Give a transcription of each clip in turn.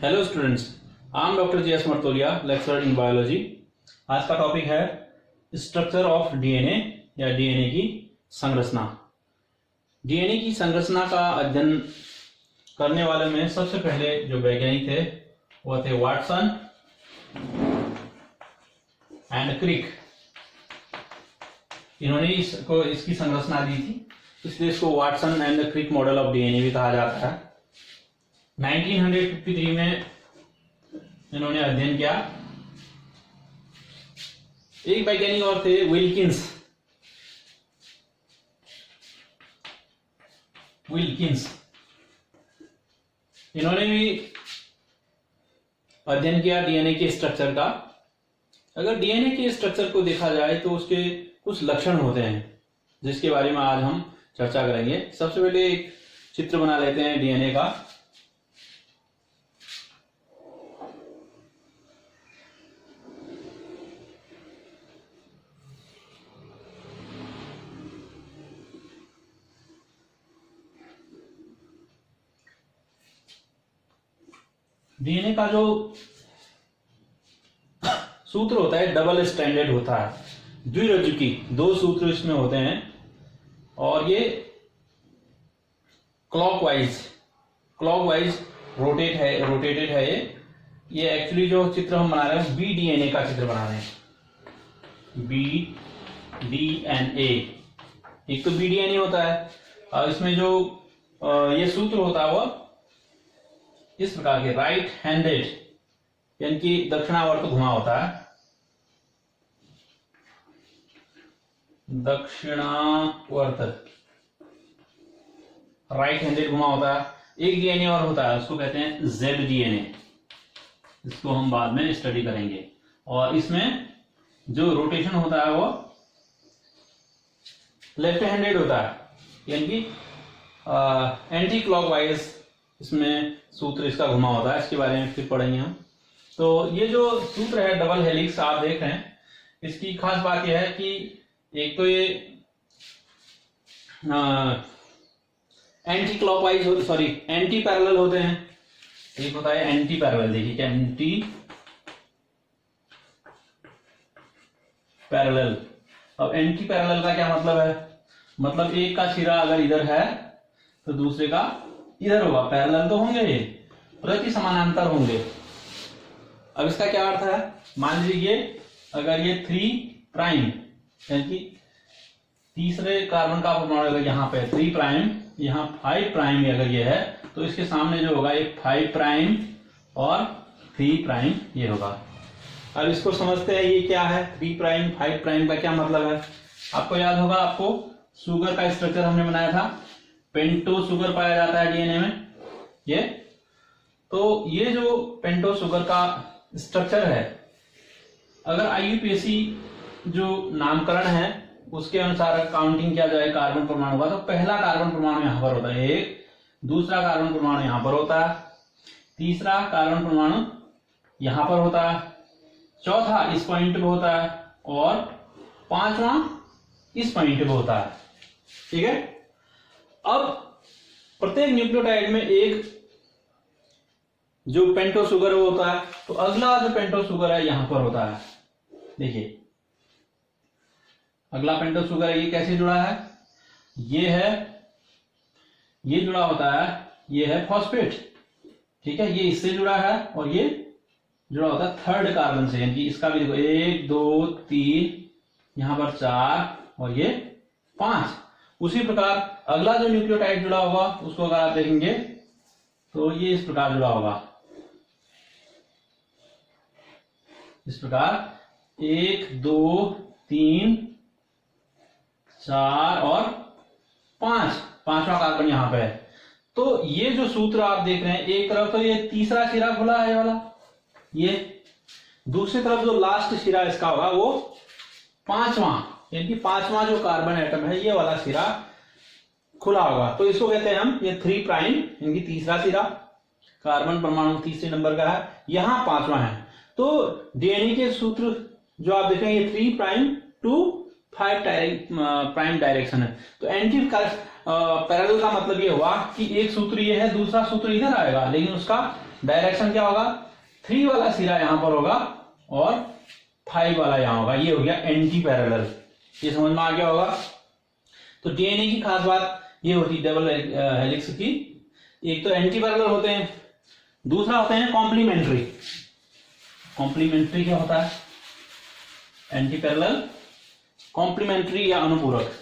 Hello students, I am doctor G S Martolia, lecturer in biology. आज का topic है structure of DNA या DNA की संरचना। डीएनए की संरचना का अध्ययन करने वाले में सबसे पहले जो वैज्ञानिक थे वो थे वाटसन एंड क्रिक। इन्होंने इसकी संरचना दी थी, इसलिए इसको Watson and Crick model of DNA भी कहा जाता है। 1953 में इन्होंने अध्ययन किया। एक वैज्ञानिक और थे विल्किंस। इन्होंने भी अध्ययन किया डीएनए के स्ट्रक्चर का। अगर डीएनए के स्ट्रक्चर को देखा जाए तो उसके कुछ लक्षण होते हैं जिसके बारे में आज हम चर्चा करेंगे। सबसे पहले एक चित्र बना लेते हैं डीएनए का। डीएनए का जो सूत्र होता है डबल स्ट्रैंडेड होता है, द्विरज्जुकी, दो सूत्र इसमें होते हैं और ये क्लॉकवाइज रोटेटेड है। ये एक्चुअली जो चित्र हम बना रहे हैं बी डीएनए का चित्र बना रहे हैं। बी डीएनए, एक तो बी डीएनए होता है और इसमें जो ये सूत्र होता है वो इस प्रकार के राइट हैंडेड यानी कि दक्षिणावर्त घुमा होता है। दक्षिणावर्त राइट हैंडेड घुमा होता है। एक डीएनए और होता है, उसको कहते हैं जेड डीएनए। इसको हम बाद में स्टडी करेंगे। और इसमें जो रोटेशन होता है वो लेफ्ट हैंडेड होता है, यानी कि एंटी क्लॉकवाइज इसमें सूत्र इसका घुमा होता है। इसके बारे में फिर पढ़ेंगे हम। तो ये जो सूत्र है डबल हेलिक्स आप देख रहे हैं, इसकी खास बात यह है कि एक तो ये एंटी पैरेलल होते हैं। एक होता है एंटी पैरेलल, देखिए क्या एंटी पैरेलल। अब एंटी पैरेलल का क्या मतलब है? मतलब एक का सिरा अगर इधर है तो दूसरे का इधर होगा। पैरेलल तो होंगे, ये प्रति समानांतर होंगे। अब इसका क्या अर्थ है? मान लीजिए अगर ये 3' यानी कि तीसरे कार्बन का परमाणु अगर यहाँ पे 3', यहाँ 5' अगर ये है तो इसके सामने जो होगा एक 5' और 3' ये होगा। अब इसको समझते हैं ये क्या है। 3', 5' का क्या मतलब है? आपको याद होगा, आपको शुगर का स्ट्रक्चर हमने बनाया था। पेंटोज शुगर पाया जाता है डीएनए में। ये जो पेंटोज शुगर का स्ट्रक्चर है, अगर आईयूपीएसी जो नामकरण है उसके अनुसार काउंटिंग किया जाए कार्बन परमाणु का, तो पहला कार्बन परमाणु यहां पर होता है एक, दूसरा कार्बन परमाणु यहां पर होता है, तीसरा कार्बन परमाणु यहां पर होता है, चौथा इस पॉइंट पे होता है और पांचवा इस पॉइंट पे होता है। ठीक है। अब प्रत्येक न्यूक्लियोटाइड में एक जो पेंटोज शुगर होता है, तो अगला जो पेंटोज शुगर है यहां पर होता है। देखिए अगला पेंटोज शुगर है, ये कैसे जुड़ा है? ये जुड़ा होता है, ये है फॉस्फेट। ठीक है, ये इससे जुड़ा है और ये जुड़ा होता है थर्ड कार्बन से, यानी कि इसका भी देखो 1 2 3, यहां पर 4 और ये 5। उसी प्रकार अगला जो न्यूक्लियोटाइड जुड़ा होगा उसको अगर आप देखेंगे तो ये इस प्रकार जुड़ा होगा। इस प्रकार 1 2 3 4 और 5, पांचवा कार्बन यहां पे है। तो ये जो सूत्र आप देख रहे हैं, एक तरफ तो ये तीसरा सिरा खुला है वाला, ये दूसरी तरफ जो लास्ट सिरा इसका होगा वो पांचवा, यानी कि पांचवा जो कार्बन एटम है ये वाला सिरा खुला होगा। तो इसको कहते हैं हम ये 3' यानी कि तीसरा सिरा, कार्बन परमाणु तीसरे नंबर का है, यहां पांचवा है। तो डीएनए के सूत्र जो आप देखेंगे 3' to 5' डायरेक्शन है। तो पैरेलल का मतलब ये हुआ कि एक सूत्र ये है, दूसरा सूत्र इधर आएगा, लेकिन उसका डायरेक्शन क्या होगा, 3 वाला सिरा यहां पर होगा और 5 वाला यहां होगा। ये हो गया एंटी पैरेलल। ये समझ में आ गया होगा। तो डीएनए की खास बात ये होती है डबल हेलिक्स की, एक तो एंटी पैरेलल होते हैं, दूसरा होते हैं कॉम्प्लीमेंट्री। कॉम्प्लीमेंट्री क्या होता है, एंटी पैरेलल, कॉम्प्लीमेंट्री या अनुपूरक।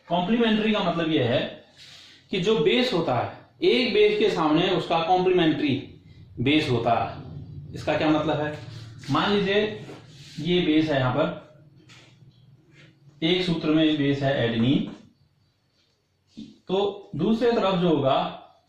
कॉम्प्लीमेंट्री का मतलब यह है कि जो बेस होता है, एक बेस के सामने उसका कॉम्प्लीमेंट्री बेस होता है। इसका क्या मतलब है, मान लीजिए ये बेस है, यहां पर एक सूत्र में बेस है एडेनिन, तो दूसरे तरफ जो होगा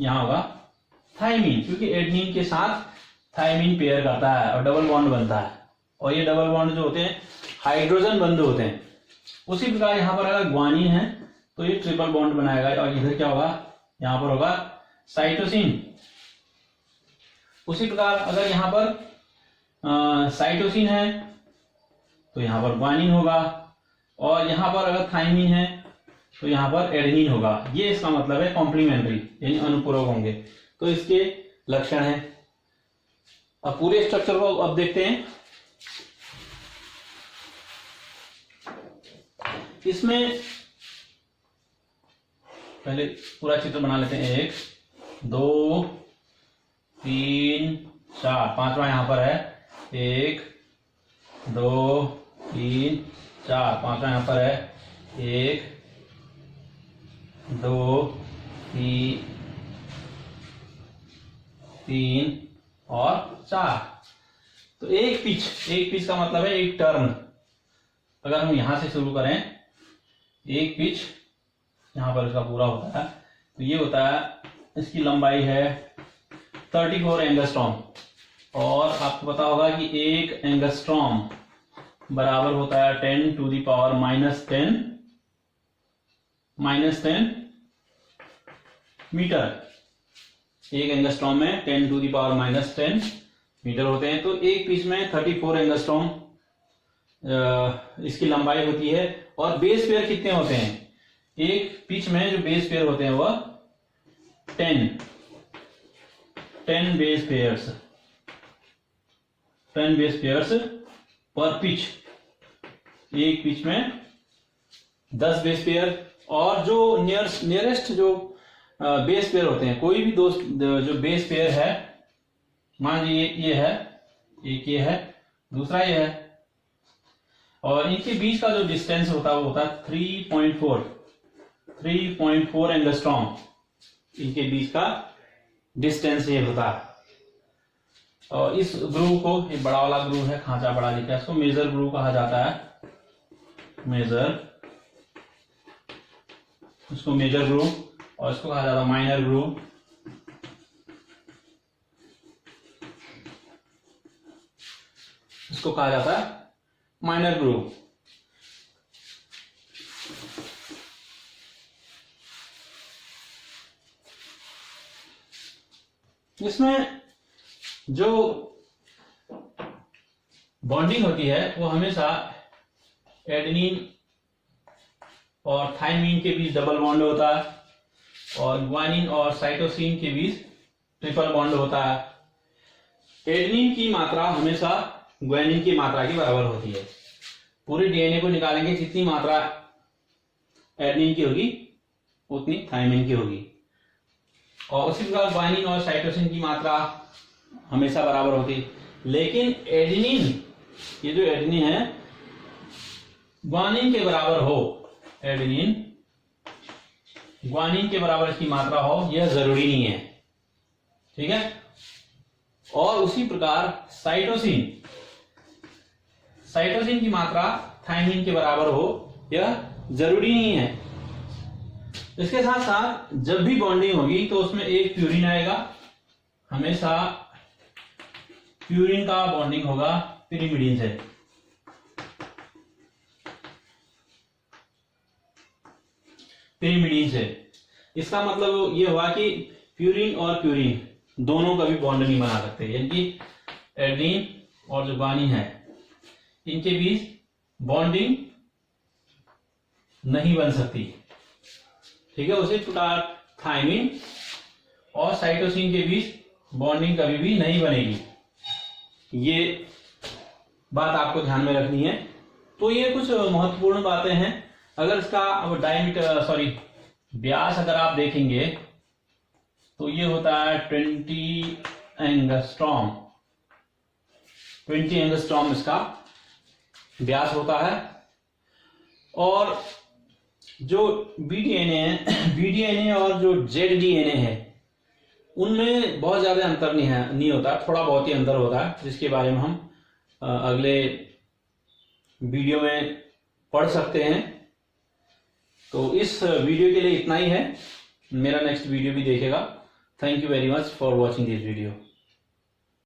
यहां होगा थाइमिन, क्योंकि एडेनिन के साथ थाइमिन पेयर करता है और डबल बॉन्ड बनता है, और ये डबल बॉन्ड जो होते हैं हाइड्रोजन बंद होते हैं। उसी प्रकार यहां पर अगर ग्वानिन है तो ये ट्रिपल बॉन्ड बनाएगा, और इधर क्या होगा, यहां पर होगा साइटोसिन। उसी प्रकार अगर यहां पर साइटोसिन है तो यहां पर ग्वानिन होगा, और यहां पर अगर थाइमिन है तो यहां पर एडेनिन होगा। ये इसका मतलब है कॉम्प्लीमेंट्री, यानी अनुपूरक होंगे। तो इसके लक्षण है। अब पूरे स्ट्रक्चर को अब देखते हैं। इसमें पहले पूरा चित्र बना लेते हैं। 1 2 3 4, 5वां यहां पर है। 1 2 3 4, 5वां यहां पर है। 1 2 3 और 4। तो एक पिच का मतलब है एक टर्न। अगर हम यहां से शुरू करें, एक पिच यहां पर इसका पूरा होता है, तो ये होता है, इसकी लंबाई है 34 एंगस्ट्रॉम, और आपको पता होगा कि एक एंगस्ट्रॉम बराबर होता है 10 टू द पावर -10 मीटर। एक एंगस्ट्रॉम में 10 टू द पावर -10 मीटर होते हैं। तो एक पिच में 34 एंगस्ट्रॉम इसकी लंबाई होती है। और बेस पेयर कितने होते हैं, एक पिच में जो बेस पेयर होते हैं वह 10 बेस पेयर्स पर पिच। एक पिच में 10 बेस पेयर, और जो नियरेस्ट जो बेस पेयर होते हैं, कोई भी जो बेस पेयर है, मान लीजिए ये है, एक ये है, दूसरा ये है, और इनके बीच का जो डिस्टेंस होता है वो होता है 3.4 एंगस्ट्रॉम। इनके बीच का डिस्टेंस ये होता है। और इस ग्रूव को, ये बड़ा वाला ग्रूव है, खांचा बड़ा लिखा है, इसको मेजर ग्रूव कहा जाता है। इसको मेजर ग्रूव, और इसको कहा जाता है माइनर ग्रूव। इसको कहा जाता है माइनर ग्रूव। इसमें जो बॉन्डिंग होती है वो हमेशा एडेनिन और थाइमिन के बीच डबल बॉन्ड होता है, और ग्वानिन और साइटोसिन के बीच ट्रिपल बॉन्ड होता है। एडेनिन की मात्रा हमेशा ग्वानिन की मात्रा के बराबर होती है। पूरे डीएनए को निकालेंगे, जितनी मात्रा एडेनिन की होगी उतनी थाइमिन की होगी, और उसी प्रकार ग्वानिन और साइटोसिन की मात्रा हमेशा बराबर होती है। लेकिन एडेनिन, ये जो एडेनिन है, ग्वानिन के बराबर हो, एडेनिन ग्वानिन के बराबर इसकी मात्रा हो, यह जरूरी नहीं है। ठीक है। और उसी प्रकार साइटोसिन की मात्रा थाइमिन के बराबर हो, यह जरूरी नहीं है। इसके साथ साथ जब भी बॉन्डिंग होगी तो उसमें एक प्यूरिन आएगा। हमेशा प्यूरिन का बॉन्डिंग होगा पिरिमिडीन से। इसका मतलब ये हुआ कि प्यूरिन और प्यूरिन दोनों का भी बॉन्ड नहीं बना सकते, यानी कि एडेनिन और जो ग्वानिन है इनके बीच बॉन्डिंग नहीं बन सकती, ठीक है। उसी प्रकार थायमिन और साइटोसिन के बीच बॉन्डिंग कभी भी नहीं बनेगी, ये बात आपको ध्यान में रखनी है। तो ये कुछ महत्वपूर्ण बातें हैं। अगर इसका अब व्यास अगर आप देखेंगे तो ये होता है 20 एंगस्ट्रॉम, 20 एंगस्ट्रॉम इसका व्यास होता है। और जो बीडीएनए है, बीडीएनए और जो जेडडीएनए है, उनमें बहुत ज्यादा अंतर नहीं होता, थोड़ा बहुत ही अंतर होता है, जिसके बारे में हम अगले वीडियो में पढ़ सकते हैं। तो इस वीडियो के लिए इतना ही है, मेरा नेक्स्ट वीडियो भी देखेगा। Thank you very much for watching this video.